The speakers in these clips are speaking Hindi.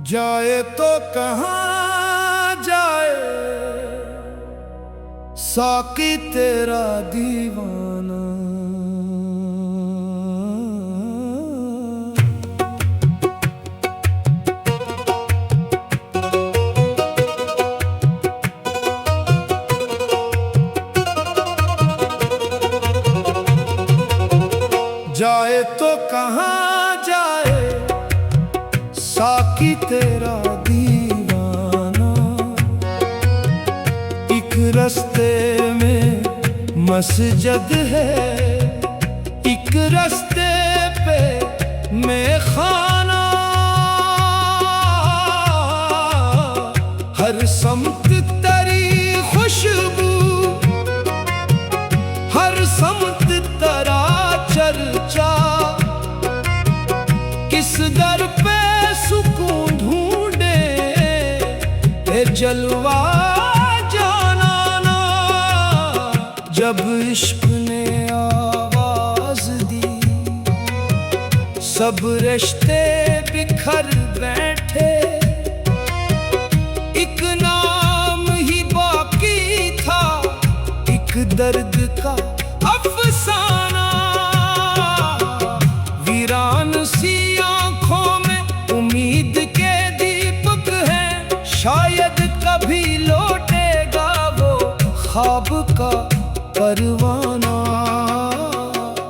जाए तो कहाँ जाए साकी तेरा दीवाना। जाए तो कहाँ जाए साकी तेरा दीवाना। एक रास्ते में मस्जिद है, एक रास्ते पे मेखाना। हर समत तेरी खुशबू, हर समत तेरा चर्चा। किस दर पे सुकून ढूंढे ये जलवा जाना ना। जब इश्क ने आवाज दी सब रिश्ते बिखर बैठे। एक नाम ही बाकी था, एक दर्द का अफसाना। वीरान सी आंखों में उम्मीद के दीपक हैं, शायद कभी लौटेगा वो ख्वाब का परवाना।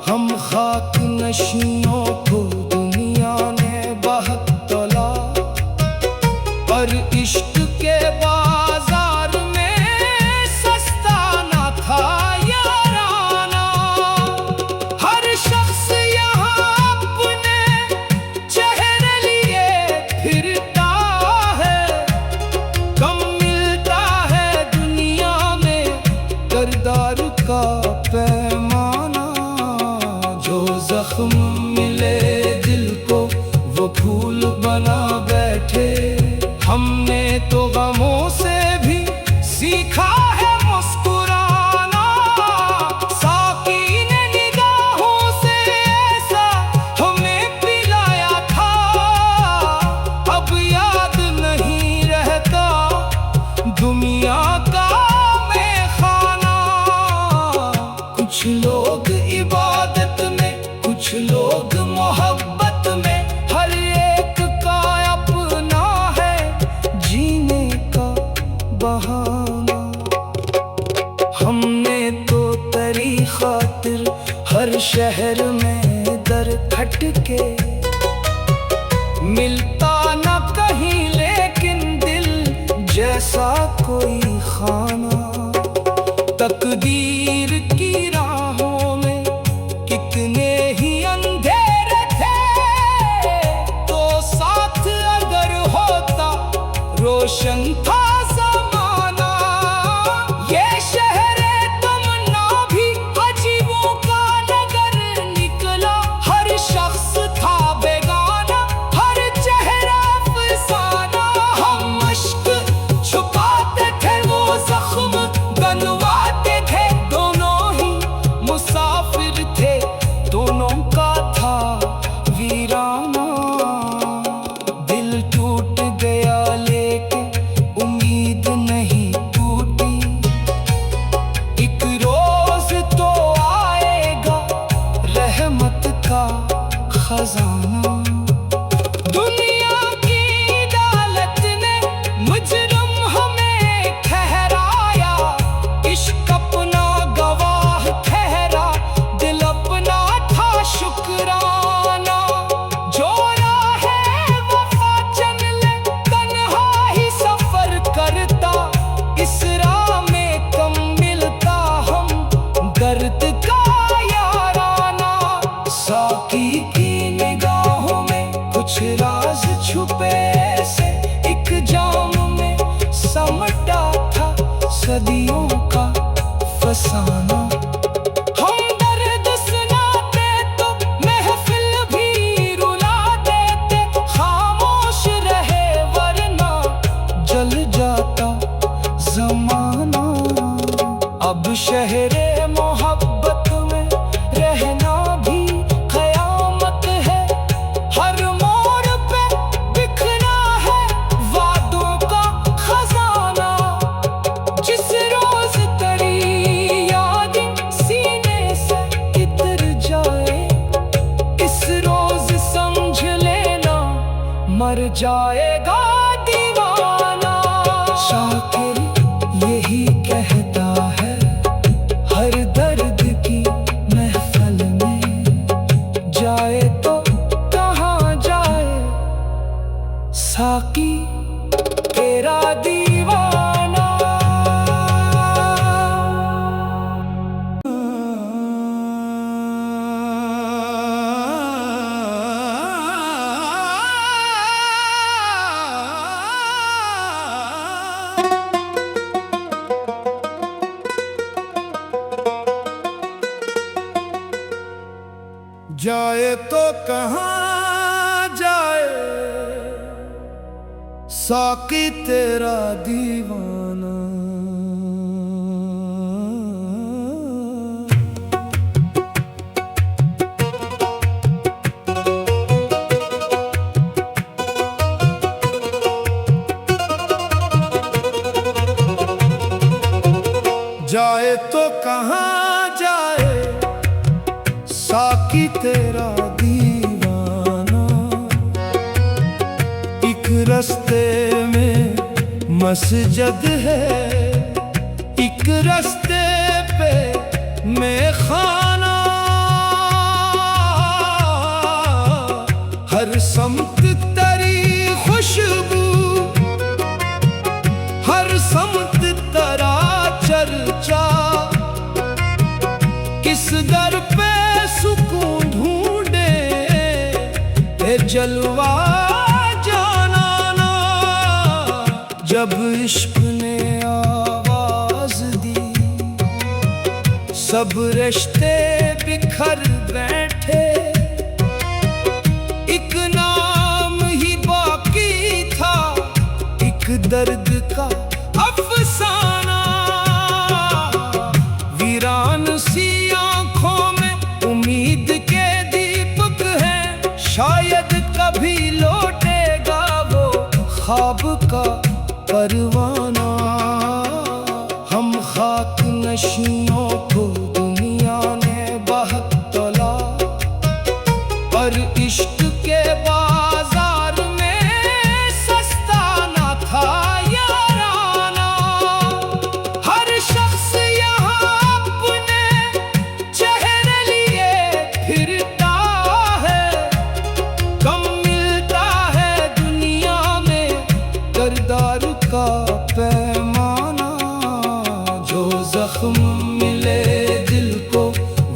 हम खाक नशियों को दुनिया ने बहक तोला, और इश्क के बाजार में सस्ता ना था याराना। हर शख्स यहाँ अपने चेहरे लिए फिरता है, कम मिलता है दुनिया में किरदार का पैमाना। जो जख्म मिले दिल को वो फूल बना बैठे। हमने तो गमों से भी सीखा है मुस्कुराना। साकी ने निगाहों से ऐसा हमें पिलाया था, अब याद नहीं रहता दुनिया का मेखाना। कुछ लोग इबादत में, कुछ लोग मोहब्बत में, हर एक का अपना है जीने का बहाना। हमने तो तेरी खातिर हर शहर में दर खटके। मिलता न कहीं लेकिन दिल जैसा कोई खाना। तकदीर की राहों में कितने ही अंधेरे थे, तो साथ अगर होता रोशन था ज़माना। ये शहरे तमन्ना भी अजीबों का नगर निकला। हर शख्स था बेगाना, हर चेहरा अफसाना। हम अश्क छुपाते थे, वो जख्म बनवाते थे। दोनों ही मुसाफिर थे, दोनों का था वीराना। दिल टूट गया लेके उम्मीद नहीं टूटी। एक रोज तो आएगा रहमत का खजाना। दुनिया की अदालत ने मुजरिम हमें ठहराया। इश्क अपना गवाह ठहरा, दिल अपना था शुक्राना। जो राहे वफा चल ले तन्हा ही सफर करता। इस राह में कम मिलता हम दर्द का याराना। साकी की निगाहों में कुछ राज छुपे से, एक जाम में समटा था सदियों का फसाना। हम दर्द सुनाते तो महफिल भी रुला देते। खामोश रहे वरना जल जाता जमाना। अब शहरे मोहब्बत में रहना भी कयामत है। हर मोड़ पे बिखरा है मर जाएगा दीवाना। शाकिर यही कहता है हर दर्द की महफिल में, जाए तो कहाँ जाए साकी तेरा दीवाना। जाए तो कहाँ जाए साकी तेरा दीवाना। जाए तो कहाँ जाए साकी तेरा दीवाना। एक रास्ते में मस्जिद है, एक रास्ते पे मैं खाना। हर समत तेरी खुशबू, हर समत तेरा चर्चा। किस दर पे सुकून ढूंढे ए जलवा जाना ना। जब इश्क ने आवाज दी सब रिश्ते बिखर बैठे। एक नाम ही बाकी था, एक दर्द का अफसाना। वीरान सी आंखों में उम्मीद के दीपक है, शायद कभी लौटेगा वो ख्वाब का परवाना। हम खाक नशियों को दुनिया ने बहक तोला, और इश्क के बाजार में सस्ता न था याराना। हर शख्स यहाँ अपने चेहरे लिए फिरता है, कम मिलता है दुनिया में किरदार का पैमाना। जो जख्म मिले दिल को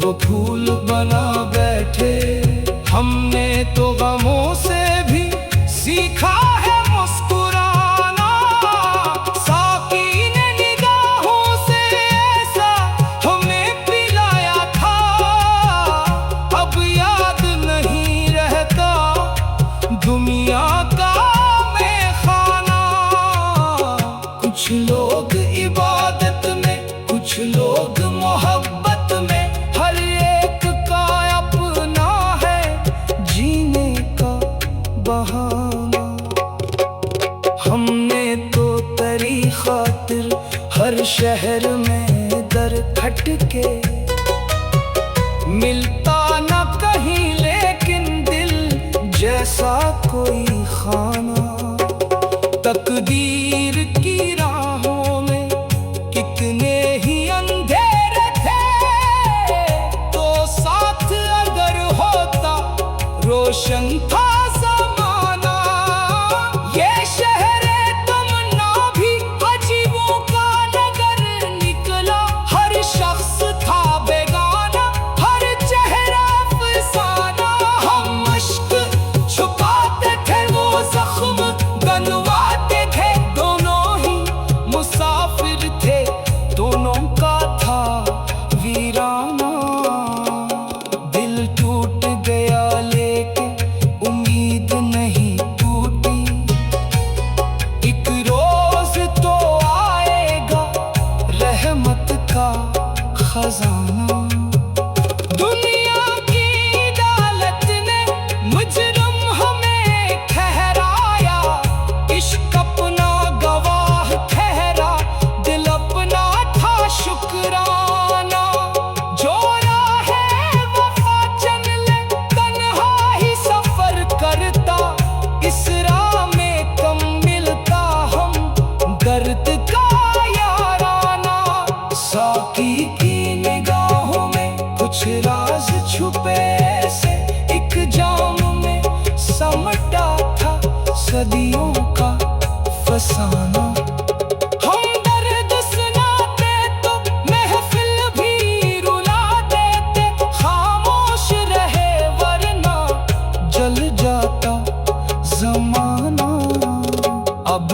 वो फूल बना बैठे। हमने तो गमों से भी सीखा है मुस्कुराना। साकी ने निगाहों से ऐसा हमें पिलाया था, अब याद नहीं रहता दुनिया का मैखाना। कुछ लोग इबादत में, कुछ लोग मोहब्बत में, हर एक का अपना है जीने का बहाना। हमने तो तेरी खातिर हर शहर में दर खटके। मिलता न कहीं लेकिन दिल जैसा कोई खाना। तकदीर की राहों में कितने ही अंधेरे थे, तो साथ अगर होता रोशन था ज़माना। ये शहरे तमन्ना भी अजीबों का नगर निकला। हर शख्स था बेगाना, हर चेहरा अफसाना। हम अश्क छुपाते थे, वो जख्म गनवाते थे। दोनों ही मुसाफिर थे, दोनों का था वीराना। दिल टूट गया लेके उम्मीद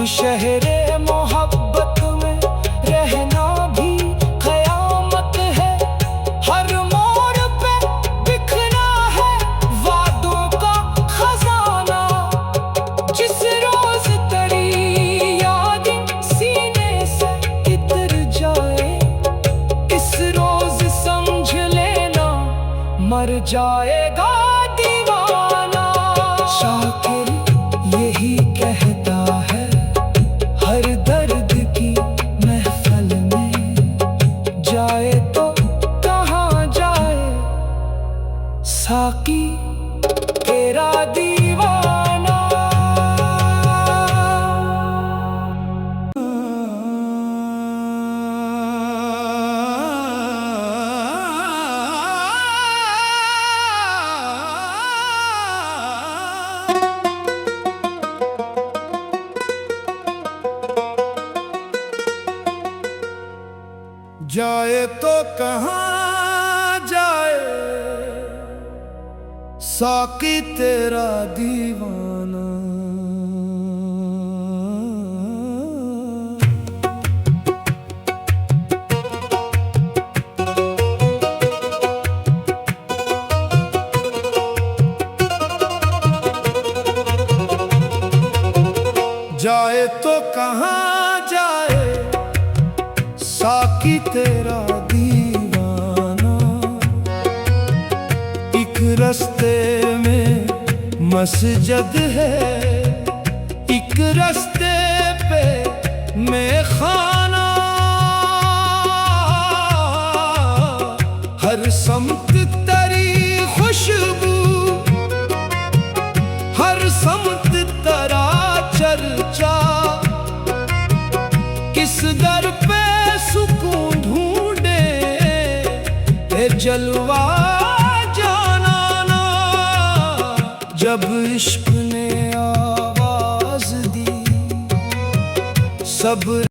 शहरे मोहब्बत में रहना भी कयामत है। हर मोड़ पे बिखरा है वादों का खजाना। जिस रोज तेरी यादें सीने से इतर जाए, इस रोज समझ लेना मर जाएगा दीवाना। शाकिर यही कहता है हर दर्द की महफिल में, जाए तो कहाँ जाए साकी तेरा दीवाना। जाए तो कहाँ जाए साकी तेरा दीवाना। जाए तो कहाँ जाए साकी तेरा दीवाना। एक रास्ते में मस्जिद है, एक रास्ते पे मेखाना। हर समत तेरी खुशबू, हर समत तेरा चर्चा। किस दर पे सुकून ढूंढे ए जलवा जाना ना। जब इश्क ने आवाज दी सब